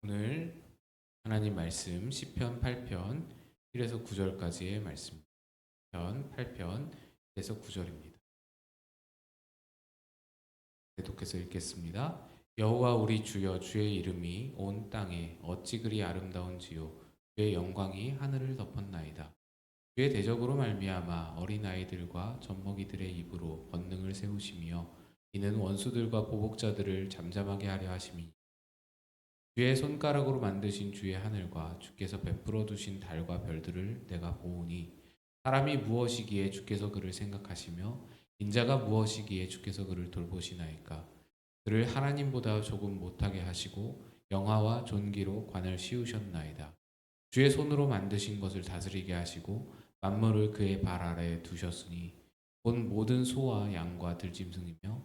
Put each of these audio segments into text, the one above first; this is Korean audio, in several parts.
오늘 하나님 말씀 시편 8편 1에서 9절까지의 말씀. 시편 8편 1에서 9절입니다. 계속해서 읽겠습니다. 여호와 우리 주여, 주의 이름이 온 땅에 어찌 그리 아름다운지요. 주의 영광이 하늘을 덮었나이다. 주의 대적으로 말미암아 어린아이들과 젖먹이들의 입으로 권능을 세우시며 이는 원수들과 보복자들을 잠잠하게 하려 하심이니 주의 손가락으로 만드신 주의 하늘과 주께서 베풀어 두신 달과 별들을 내가 보오니 사람이 무엇이기에 주께서 그를 생각하시며 인자가 무엇이기에 주께서 그를 돌보시나이까. 그를 하나님보다 조금 못하게 하시고 영화와 존귀로 관을 씌우셨나이다. 주의 손으로 만드신 것을 다스리게 하시고 만물을 그의 발 아래에 두셨으니 본 모든 소와 양과 들짐승이며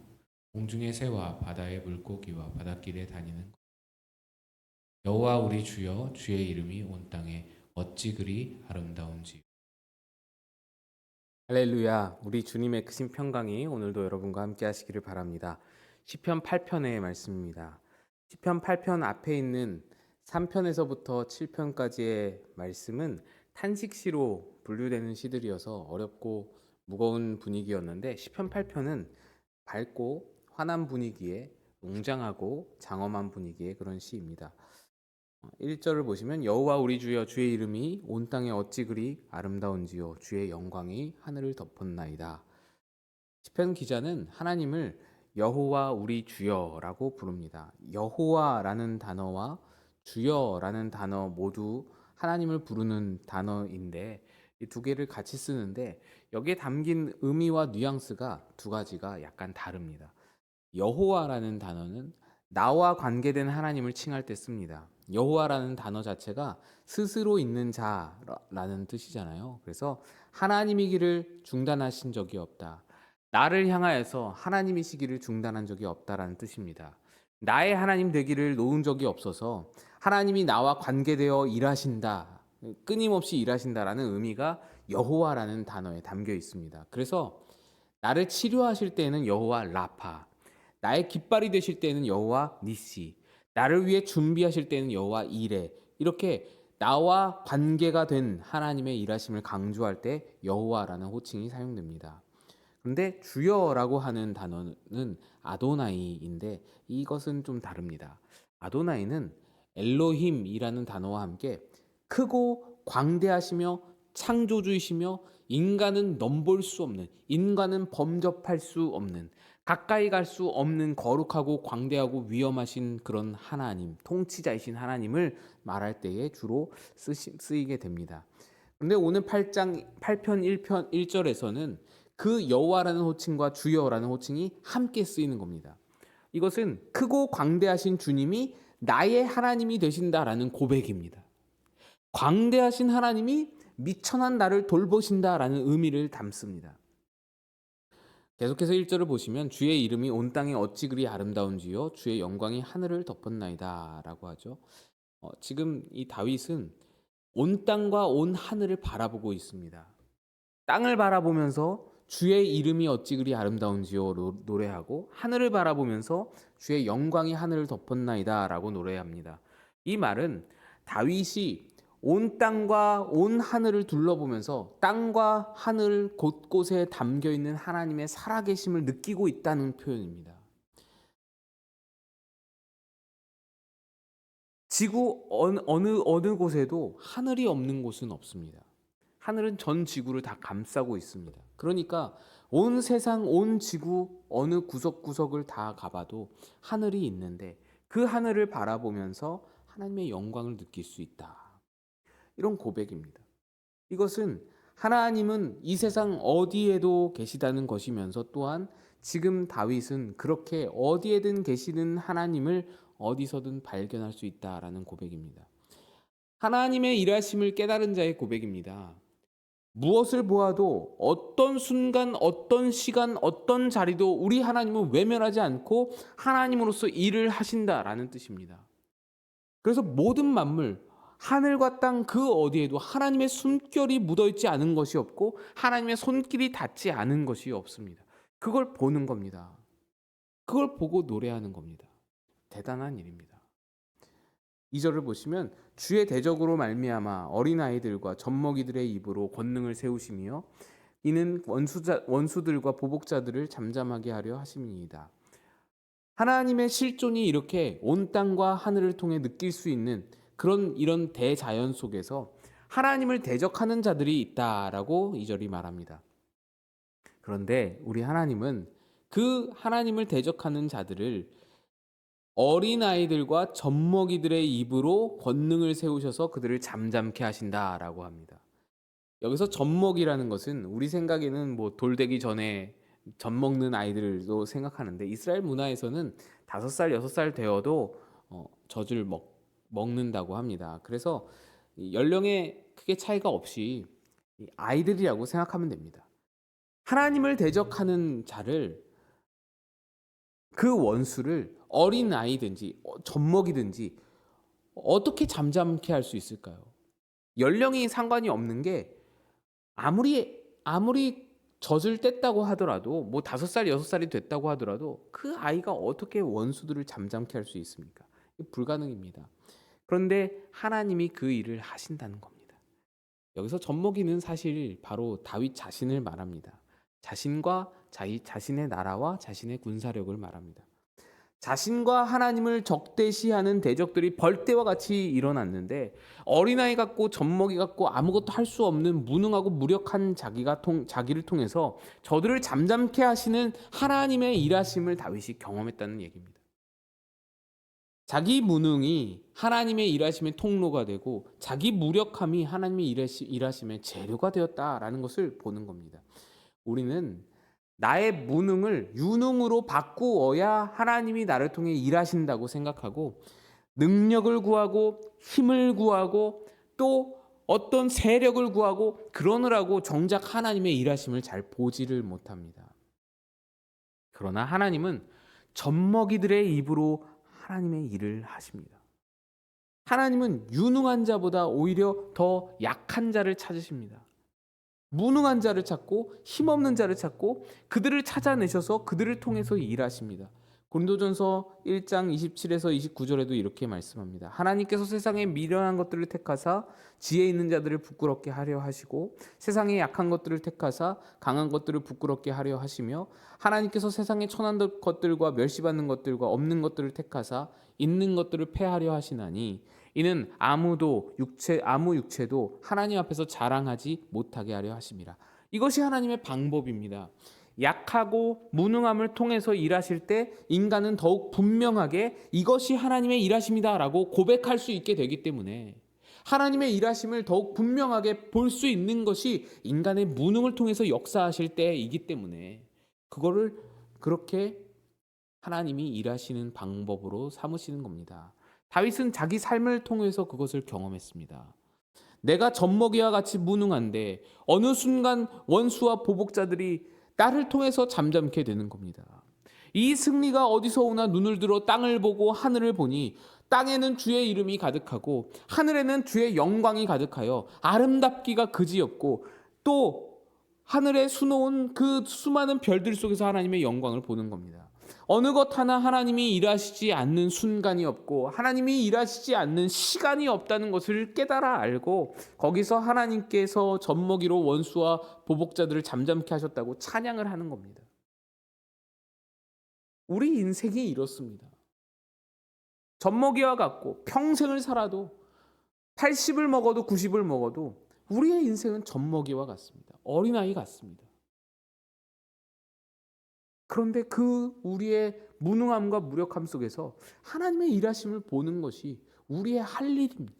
공중의 새와 바다의 물고기와 바닷길에 다니는 여호와 우리 주여, 주의 이름이 온 땅에 어찌 그리 아름다운지. 할렐루야. 우리 주님의 크신 평강이 오늘도 여러분과 함께 하시기를 바랍니다. 시편 8편의 말씀입니다. 시편 8편 앞에 있는 3편에서부터 7편까지의 말씀은 탄식시로 분류되는 시들이어서 어렵고 무거운 분위기였는데, 시편 8편은 밝고 환한 분위기의, 웅장하고 장엄한 분위기의 그런 시입니다. 1절을 보시면 여호와 우리 주여, 주의 이름이 온 땅에 어찌 그리 아름다운지요, 주의 영광이 하늘을 덮었나이다. 시편 기자는 하나님을 여호와 우리 주여라고 부릅니다. 여호와라는 단어와 주여라는 단어 모두 하나님을 부르는 단어인데, 이 두 개를 같이 쓰는데 여기에 담긴 의미와 뉘앙스가 두 가지가 약간 다릅니다. 여호와라는 단어는 나와 관계된 하나님을 칭할 때 씁니다. 여호와라는 단어 자체가 스스로 있는 자라는 뜻이잖아요. 그래서 하나님이기를 중단하신 적이 없다. 나를 향하여서 하나님이시기를 중단한 적이 없다라는 뜻입니다. 나의 하나님 되기를 놓은 적이 없어서 하나님이 나와 관계되어 일하신다, 끊임없이 일하신다라는 의미가 여호와라는 단어에 담겨 있습니다. 그래서 나를 치료하실 때에는 여호와 라파, 나의 깃발이 되실 때는 여호와 니시, 나를 위해 준비하실 때는 여호와 이레, 이렇게 나와 관계가 된 하나님의 일하심을 강조할 때 여호와라는 호칭이 사용됩니다. 그런데 주여라고 하는 단어는 아도나이인데, 이것은 좀 다릅니다. 아도나이는 엘로힘이라는 단어와 함께 크고 광대하시며 창조주이시며 인간은 넘볼 수 없는, 인간은 범접할 수 없는, 가까이 갈 수 없는 거룩하고 광대하고 위험하신 그런 하나님, 통치자이신 하나님을 말할 때에 주로 쓰이게 됩니다. 근데 오늘 8편 1편 1절에서는 그 여호와라는 호칭과 주여라는 호칭이 함께 쓰이는 겁니다. 이것은 크고 광대하신 주님이 나의 하나님이 되신다라는 고백입니다. 광대하신 하나님이 미천한 나를 돌보신다라는 의미를 담습니다. 계속해서 1절을 보시면 주의 이름이 온 땅에 어찌 그리 아름다운지요, 주의 영광이 하늘을 덮었나이다 라고 하죠. 지금 이 다윗은 온 땅과 온 하늘을 바라보고 있습니다. 땅을 바라보면서 주의 이름이 어찌 그리 아름다운지요 노래하고, 하늘을 바라보면서 주의 영광이 하늘을 덮었나이다 라고 노래합니다. 이 말은 다윗이 온 땅과 온 하늘을 둘러보면서 땅과 하늘 곳곳에 담겨 있는 하나님의 살아계심을 느끼고 있다는 표현입니다. 지구 어느 곳에도 하늘이 없는 곳은 없습니다. 하늘은 전 지구를 다 감싸고 있습니다. 그러니까 온 세상, 온 지구 어느 구석구석을 다 가봐도 하늘이 있는데, 그 하늘을 바라보면서 하나님의 영광을 느낄 수 있다, 이런 고백입니다. 이것은 하나님은 이 세상 어디에도 계시다는 것이면서, 또한 지금 다윗은 그렇게 어디에든 계시는 하나님을 어디서든 발견할 수 있다라는 고백입니다. 하나님의 일하심을 깨달은 자의 고백입니다. 무엇을 보아도 어떤 순간, 어떤 시간, 어떤 자리도 우리 하나님은 외면하지 않고 하나님으로서 일을 하신다라는 뜻입니다. 그래서 모든 만물, 하늘과 땅 그 어디에도 하나님의 숨결이 묻어있지 않은 것이 없고 하나님의 손길이 닿지 않은 것이 없습니다. 그걸 보는 겁니다. 그걸 보고 노래하는 겁니다. 대단한 일입니다. 2절을 보시면 주의 대적으로 말미암아 어린아이들과 젖먹이들의 입으로 권능을 세우시며 이는 원수들과 보복자들을 잠잠하게 하려 하심이니이다. 하나님의 실존이 이렇게 온 땅과 하늘을 통해 느낄 수 있는 이런 대자연 속에서 하나님을 대적하는 자들이 있다라고 2절이 말합니다. 그런데 우리 하나님은 그 하나님을 대적하는 자들을 어린아이들과 젖먹이들의 입으로 권능을 세우셔서 그들을 잠잠케 하신다라고 합니다. 여기서 젖먹이라는 것은 우리 생각에는 뭐 돌되기 전에 젖 먹는 아이들도 생각하는데 이스라엘 문화에서는 5살, 6살 되어도 젖을 먹는다고 합니다. 그래서 연령에 크게 차이가 없이 아이들이라고 생각하면 됩니다. 하나님을 대적하는 자를 그 원수를 어린 아이든지 젖먹이든지 어떻게 잠잠케 할 수 있을까요? 연령이 상관이 없는 게 아무리 젖을 뗐다고 하더라도 뭐 5살, 6살이 됐다고 하더라도 그 아이가 어떻게 원수들을 잠잠케 할 수 있습니까? 불가능입니다. 그런데 하나님이 그 일을 하신다는 겁니다. 여기서 젖먹이는 사실 바로 다윗 자신을 말합니다. 자신의 나라와 자신의 군사력을 말합니다. 자신과 하나님을 적대시하는 대적들이 벌떼와 같이 일어났는데 어린아이 같고 젖먹이 같고 아무것도 할 수 없는 무능하고 무력한 자기를 통해서 저들을 잠잠케 하시는 하나님의 일하심을 다윗이 경험했다는 얘기입니다. 자기 무능이 하나님의 일하심의 통로가 되고 자기 무력함이 하나님의 일하심의 재료가 되었다라는 것을 보는 겁니다. 우리는 나의 무능을 유능으로 바꾸어야 하나님이 나를 통해 일하신다고 생각하고 능력을 구하고 힘을 구하고 또 어떤 세력을 구하고 그러느라고 정작 하나님의 일하심을 잘 보지를 못합니다. 그러나 하나님은 젖먹이들의 입으로 하나님의 일을 하십니다. 하나님은 유능한 자보다 오히려 더 약한 자를 찾으십니다. 무능한 자를 찾고 힘없는 자를 찾고 그들을 찾아내셔서 그들을 통해서 일하십니다. 고린도전서 1장 27에서 29절에도 이렇게 말씀합니다. 하나님께서 세상에 미련한 것들을 택하사 지혜 있는 자들을 부끄럽게 하려 하시고 세상에 약한 것들을 택하사 강한 것들을 부끄럽게 하려 하시며 하나님께서 세상에 천한 것들과 멸시받는 것들과 없는 것들을 택하사 있는 것들을 패하려 하시나니 이는 아무 육체도 하나님 앞에서 자랑하지 못하게 하려 하심이라. 이것이 하나님의 방법입니다. 약하고 무능함을 통해서 일하실 때 인간은 더욱 분명하게 이것이 하나님의 일하심이다라고 고백할 수 있게 되기 때문에 하나님의 일하심을 더욱 분명하게 볼 수 있는 것이 인간의 무능을 통해서 역사하실 때이기 때문에 그거를 그렇게 하나님이 일하시는 방법으로 삼으시는 겁니다. 다윗은 자기 삶을 통해서 그것을 경험했습니다. 내가 젖먹이와 같이 무능한데 어느 순간 원수와 보복자들이 나를 통해서 잠잠케 되는 겁니다. 이 승리가 어디서 오나 눈을 들어 땅을 보고 하늘을 보니 땅에는 주의 이름이 가득하고 하늘에는 주의 영광이 가득하여 아름답기가 그지없고 또 하늘에 수놓은 그 수많은 별들 속에서 하나님의 영광을 보는 겁니다. 어느 것 하나 하나님이 일하시지 않는 순간이 없고 하나님이 일하시지 않는 시간이 없다는 것을 깨달아 알고 거기서 하나님께서 젖먹이로 원수와 보복자들을 잠잠케 하셨다고 찬양을 하는 겁니다. 우리 인생이 이렇습니다. 젖먹이와 같고 평생을 살아도 80을 먹어도 90을 먹어도 우리의 인생은 젖먹이와 같습니다. 어린아이 같습니다. 그런데 그 우리의 무능함과 무력함 속에서 하나님의 일하심을 보는 것이 우리의 할 일입니다.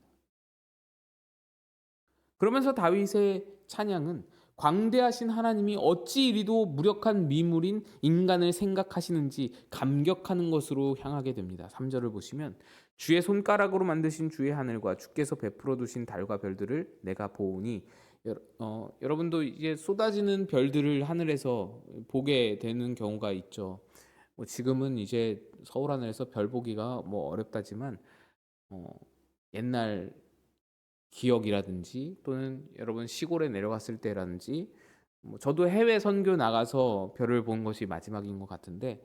그러면서 다윗의 찬양은 광대하신 하나님이 어찌 이리도 무력한 미물인 인간을 생각하시는지 감격하는 것으로 향하게 됩니다. 3절을 보시면 주의 손가락으로 만드신 주의 하늘과 주께서 베풀어 두신 달과 별들을 내가 보오니 여러분도 이제 쏟아지는 별들을 하늘에서 보게 되는 경우가 있죠. 지금은 이제 서울 하늘에서 별 보기가 어렵다지만 옛날 기억이라든지 또는 여러분 시골에 내려갔을 때라든지 저도 해외 선교 나가서 별을 본 것이 마지막인 것 같은데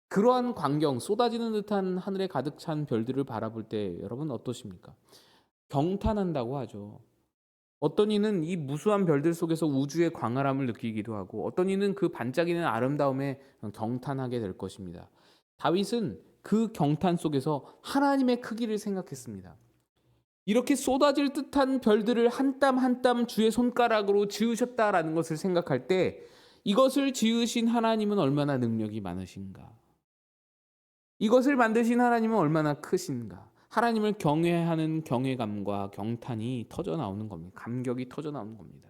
그러한 광경, 쏟아지는 듯한 하늘에 가득 찬 별들을 바라볼 때 여러분 어떠십니까? 경탄한다고 하죠. 어떤 이는 이 무수한 별들 속에서 우주의 광활함을 느끼기도 하고 어떤 이는 그 반짝이는 아름다움에 경탄하게 될 것입니다. 다윗은 그 경탄 속에서 하나님의 크기를 생각했습니다. 이렇게 쏟아질 듯한 별들을 한 땀 한 땀 주의 손가락으로 지으셨다라는 것을 생각할 때 이것을 지으신 하나님은 얼마나 능력이 많으신가. 이것을 만드신 하나님은 얼마나 크신가. 하나님을 경외하는 경외감과 경탄이 터져 나오는 겁니다. 감격이 터져 나오는 겁니다.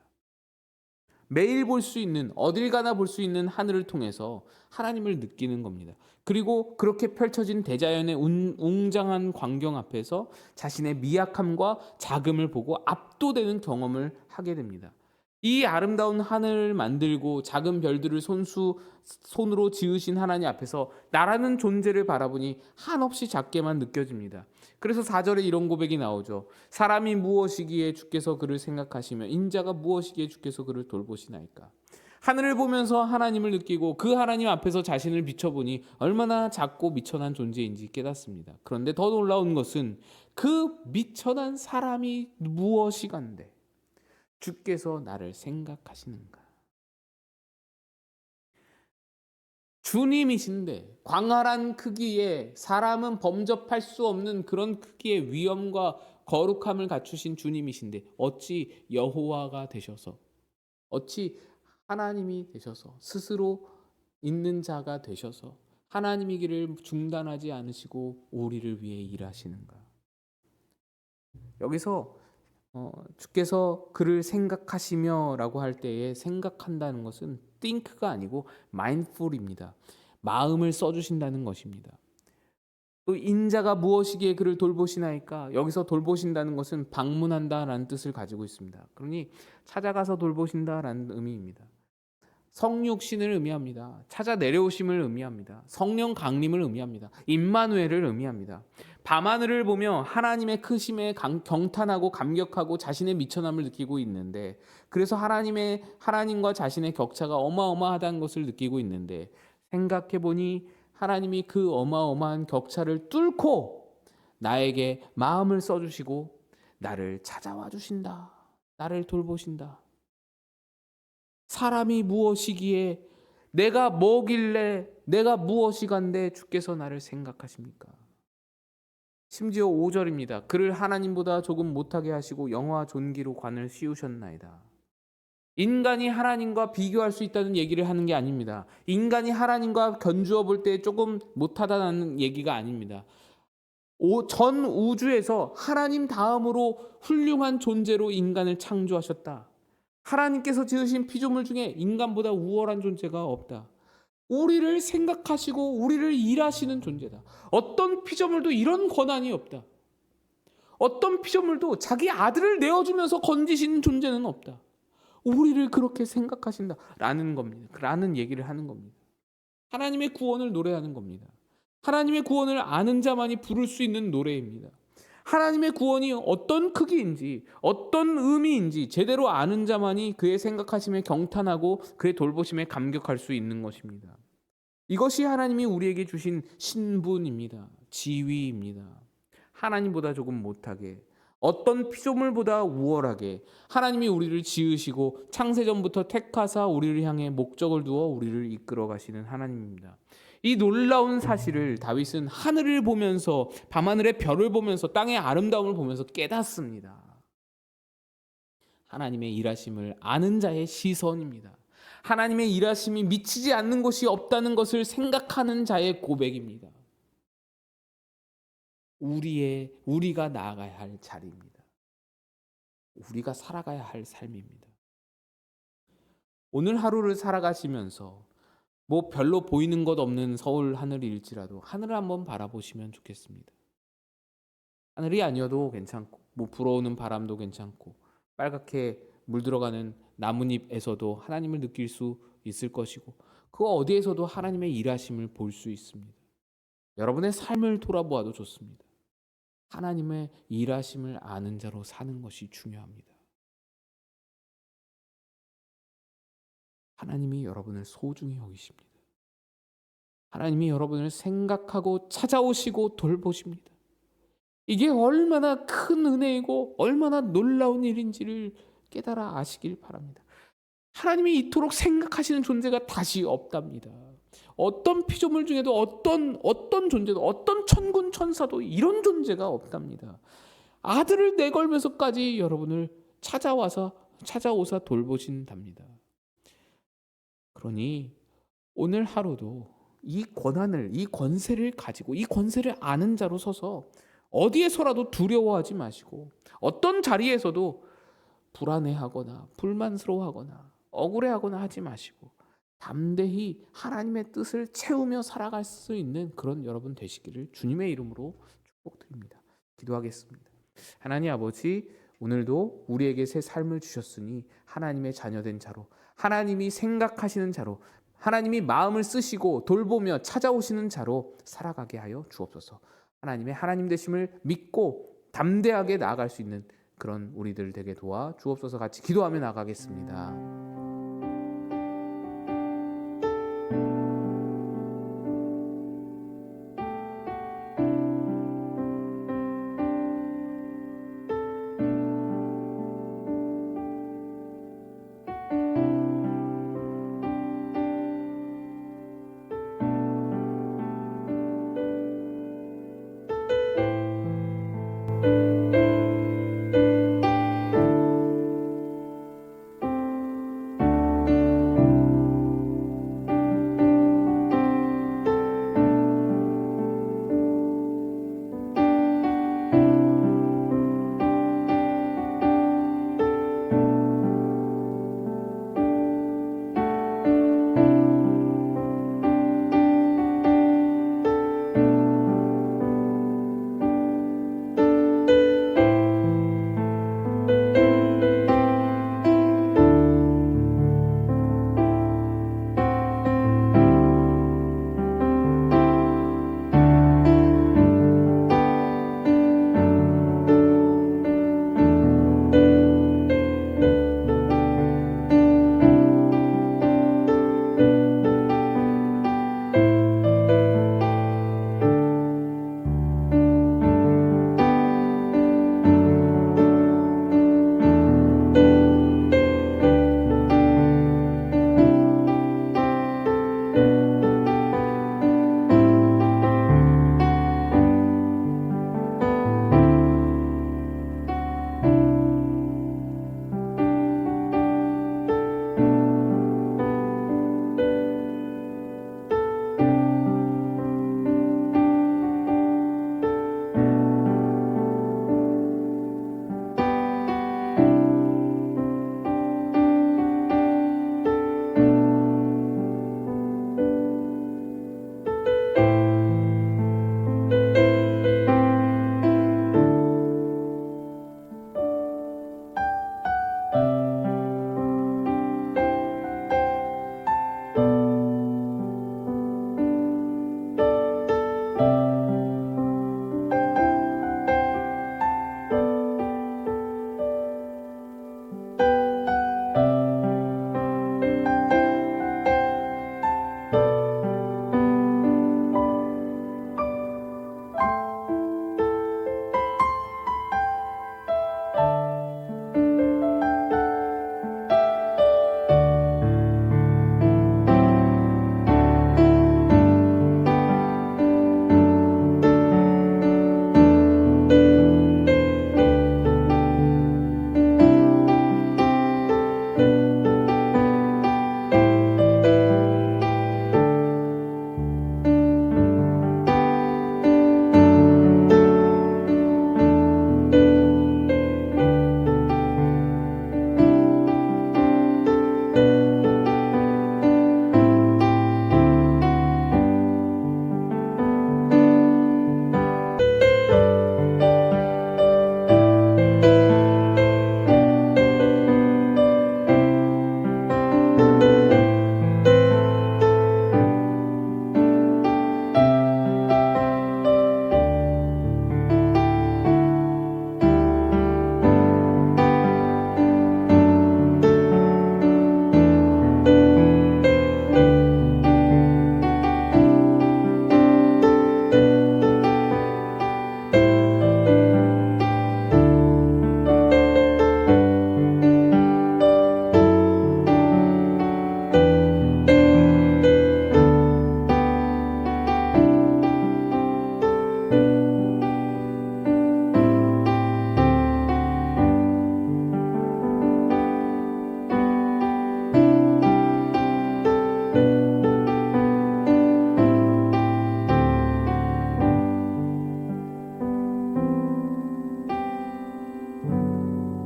매일 볼 수 있는 어딜 가나 볼 수 있는 하늘을 통해서 하나님을 느끼는 겁니다. 그리고 그렇게 펼쳐진 대자연의 웅장한 광경 앞에서 자신의 미약함과 작음을 보고 압도되는 경험을 하게 됩니다. 이 아름다운 하늘을 만들고 작은 별들을 손으로 지으신 하나님 앞에서 나라는 존재를 바라보니 한없이 작게만 느껴집니다. 그래서 4절에 이런 고백이 나오죠. 사람이 무엇이기에 주께서 그를 생각하시며 인자가 무엇이기에 주께서 그를 돌보시나이까. 하늘을 보면서 하나님을 느끼고 그 하나님 앞에서 자신을 비춰보니 얼마나 작고 미천한 존재인지 깨닫습니다. 그런데 더 놀라운 것은 그 미천한 사람이 무엇이간데 주께서 나를 생각하시는가. 주님이신데 광활한 크기에 사람은 범접할 수 없는 그런 크기의 위엄과 거룩함을 갖추신 주님이신데 어찌 여호와가 되셔서 어찌 하나님이 되셔서 스스로 있는 자가 되셔서 하나님의 길을 중단하지 않으시고 우리를 위해 일하시는가. 여기서 주께서 그를 생각하시며라고 할 때에 생각한다는 것은 think가 아니고 mindful입니다. 마음을 써주신다는 것입니다. 또 인자가 무엇이기에 그를 돌보시나이까. 여기서 돌보신다는 것은 방문한다라는 뜻을 가지고 있습니다. 그러니 찾아가서 돌보신다라는 의미입니다. 성육신을 의미합니다. 찾아 내려오심을 의미합니다. 성령 강림을 의미합니다. 임마누엘을 의미합니다. 밤하늘을 보며 하나님의 크심에 경탄하고 감격하고 자신의 미천함을 느끼고 있는데 그래서 하나님과 자신의 격차가 어마어마하다는 것을 느끼고 있는데 생각해 보니 하나님이 그 어마어마한 격차를 뚫고 나에게 마음을 써주시고 나를 찾아와 주신다. 나를 돌보신다. 사람이 무엇이기에 내가 뭐길래 내가 무엇이간데 주께서 나를 생각하십니까? 심지어 5절입니다. 그를 하나님보다 조금 못하게 하시고 영화 존귀로 관을 씌우셨나이다. 인간이 하나님과 비교할 수 있다는 얘기를 하는 게 아닙니다. 인간이 하나님과 견주어 볼 때 조금 못하다는 얘기가 아닙니다. 전 우주에서 하나님 다음으로 훌륭한 존재로 인간을 창조하셨다. 하나님께서 지으신 피조물 중에 인간보다 우월한 존재가 없다. 우리를 생각하시고 우리를 일하시는 존재다. 어떤 피조물도 이런 권한이 없다. 어떤 피조물도 자기 아들을 내어주면서 건지시는 존재는 없다. 우리를 그렇게 생각하신다라는 겁니다. 라는 얘기를 하는 겁니다. 하나님의 구원을 노래하는 겁니다. 하나님의 구원을 아는 자만이 부를 수 있는 노래입니다. 하나님의 구원이 어떤 크기인지 어떤 의미인지 제대로 아는 자만이 그의 생각하심에 경탄하고 그의 돌보심에 감격할 수 있는 것입니다. 이것이 하나님이 우리에게 주신 신분입니다. 지위입니다. 하나님보다 조금 못하게 어떤 피조물보다 우월하게 하나님이 우리를 지으시고 창세전부터 택하사 우리를 향해 목적을 두어 우리를 이끌어 가시는 하나님입니다. 이 놀라운 사실을 다윗은 하늘을 보면서 밤하늘의 별을 보면서 땅의 아름다움을 보면서 깨닫습니다. 하나님의 일하심을 아는 자의 시선입니다. 하나님의 일하심이 미치지 않는 곳이 없다는 것을 생각하는 자의 고백입니다. 우리가 나아가야 할 자리입니다. 우리가 살아가야 할 삶입니다. 오늘 하루를 살아가시면서 뭐 별로 보이는 것 없는 서울 하늘일지라도 하늘을 한번 바라보시면 좋겠습니다. 하늘이 아니어도 괜찮고 뭐 불어오는 바람도 괜찮고 빨갛게 물들어가는 나뭇잎에서도 하나님을 느낄 수 있을 것이고 그 어디에서도 하나님의 일하심을 볼 수 있습니다. 여러분의 삶을 돌아보아도 좋습니다. 하나님의 일하심을 아는 자로 사는 것이 중요합니다. 하나님이 여러분을 소중히 여기십니다. 하나님이 여러분을 생각하고 찾아오시고 돌보십니다. 이게 얼마나 큰 은혜이고 얼마나 놀라운 일인지를 깨달아 아시길 바랍니다. 하나님이 이토록 생각하시는 존재가 다시 없답니다. 어떤 피조물 중에도 어떤 존재도 어떤 천군 천사도 이런 존재가 없답니다. 아들을 내걸면서까지 여러분을 찾아오사 돌보신답니다. 그러니 오늘 하루도 이 권한을, 이 권세를 가지고 이 권세를 아는 자로 서서 어디에서라도 두려워하지 마시고 어떤 자리에서도 불안해하거나 불만스러워하거나 억울해하거나 하지 마시고 담대히 하나님의 뜻을 채우며 살아갈 수 있는 그런 여러분 되시기를 주님의 이름으로 축복드립니다. 기도하겠습니다. 하나님 아버지, 오늘도 우리에게 새 삶을 주셨으니 하나님의 자녀된 자로, 하나님이 생각하시는 자로, 하나님이 마음을 쓰시고 돌보며 찾아오시는 자로 살아가게 하여 주옵소서. 하나님의 하나님 되심을 믿고 담대하게 나아갈 수 있는 그런 우리들 되게 도와 주옵소서. 같이 기도하며 나가겠습니다.